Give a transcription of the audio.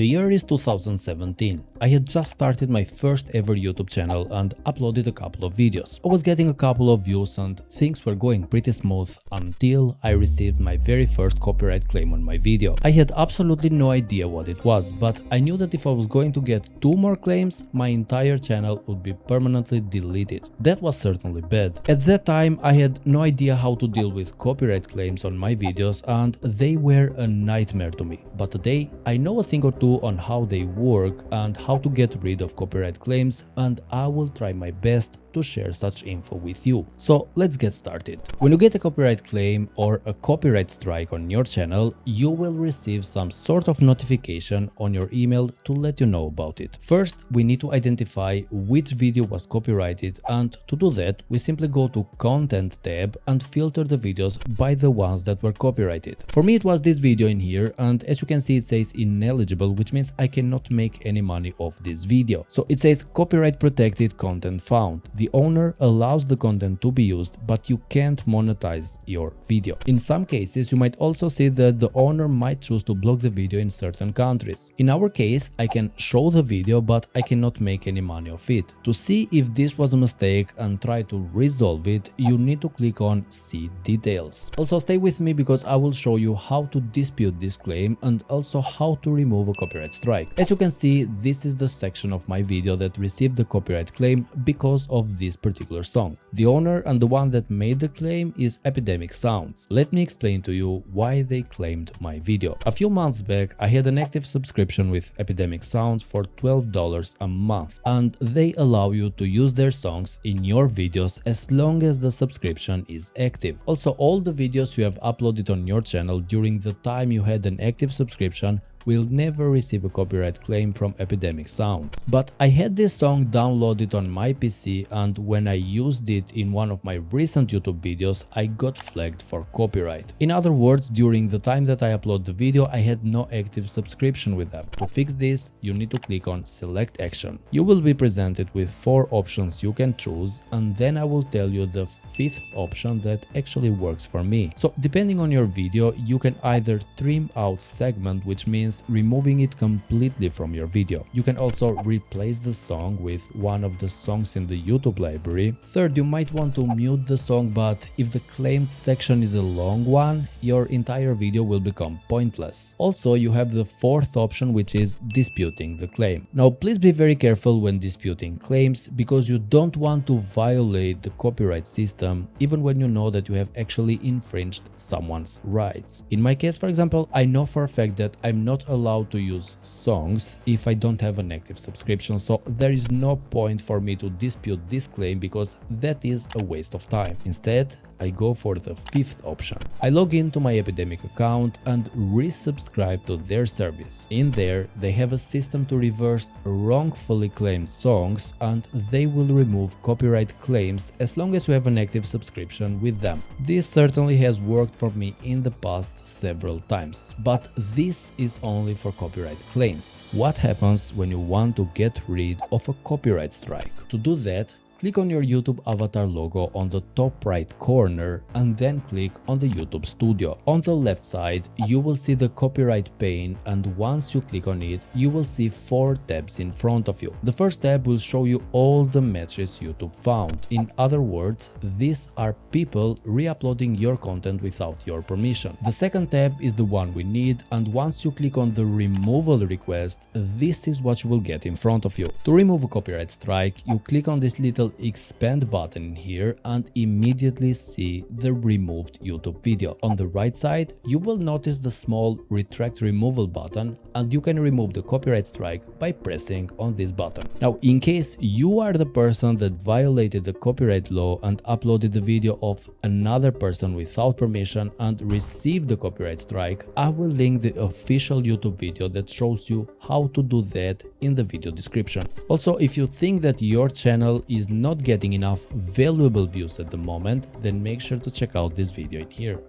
The year is 2017. I had just started my first ever YouTube channel and uploaded a couple of videos. I was getting a couple of views and things were going pretty smooth until I received my very first copyright claim on my video. I had absolutely no idea what it was, but I knew that if I was going to get 2 more claims, my entire channel would be permanently deleted. That was certainly bad. At that time, I had no idea how to deal with copyright claims on my videos and they were a nightmare to me. But today, I know a thing or two on how they work and how to get rid of copyright claims, and I will try my best to share such info with you. So let's get started. When you get a copyright claim or a copyright strike on your channel, you will receive some sort of notification on your email to let you know about it. First, we need to identify which video was copyrighted, and to do that, we simply go to Content tab and filter the videos by the ones that were copyrighted. For me, it was this video in here, and as you can see, it says ineligible, which means I cannot make any money off this video. So it says copyright protected content found. The owner allows the content to be used, but you can't monetize your video. In some cases, you might also see that the owner might choose to block the video in certain countries. In our case, I can show the video, but I cannot make any money off it. To see if this was a mistake and try to resolve it, you need to click on See Details. Also, stay with me because I will show you how to dispute this claim and also how to remove a copyright strike. As you can see, this is the section of my video that received the copyright claim because of this particular song. The owner and the one that made the claim is Epidemic Sounds. Let me explain to you why they claimed my video. A few months back, I had an active subscription with Epidemic Sounds for $12 a month, and they allow you to use their songs in your videos as long as the subscription is active. Also, all the videos you have uploaded on your channel during the time you had an active subscription will never receive a copyright claim from Epidemic Sounds. But I had this song downloaded on my PC, and when I used it in one of my recent YouTube videos, I got flagged for copyright. In other words, during the time that I upload the video, I had no active subscription with them. To fix this, you need to click on Select Action. You will be presented with 4 options you can choose, and then I will tell you the 5th option that actually works for me. So depending on your video, you can either trim out segment, which means removing it completely from your video. You can also replace the song with one of the songs in the YouTube library. Third, you might want to mute the song, but if the claimed section is a long one, your entire video will become pointless. Also, you have the 4th option, which is disputing the claim. Now, please be very careful when disputing claims because you don't want to violate the copyright system even when you know that you have actually infringed someone's rights. In my case, for example, I know for a fact that I'm not allowed to use songs if I don't have an active subscription, so there is no point for me to dispute this claim because that is a waste of time. Instead, I go for the 5th option. I log into my Epidemic account and resubscribe to their service. In there, they have a system to reverse wrongfully claimed songs, and they will remove copyright claims as long as you have an active subscription with them. This certainly has worked for me in the past several times, but this is only for copyright claims. What happens when you want to get rid of a copyright strike? To do that, click on your YouTube avatar logo on the top right corner and then click on the YouTube Studio. On the left side, you will see the copyright pane, and once you click on it, you will see 4 tabs in front of you. The first tab will show you all the matches YouTube found. In other words, these are people re-uploading your content without your permission. The second tab is the one we need, and once you click on the removal request, this is what you will get in front of you. To remove a copyright strike, you click on this little expand button in here and immediately see the removed YouTube video. On the right side, you will notice the small retract removal button, and you can remove the copyright strike by pressing on this button. Now, in case you are the person that violated the copyright law and uploaded the video of another person without permission and received the copyright strike, I will link the official YouTube video that shows you how to do that in the video description. Also, if you think that your channel is not getting enough valuable views at the moment, then make sure to check out this video in here.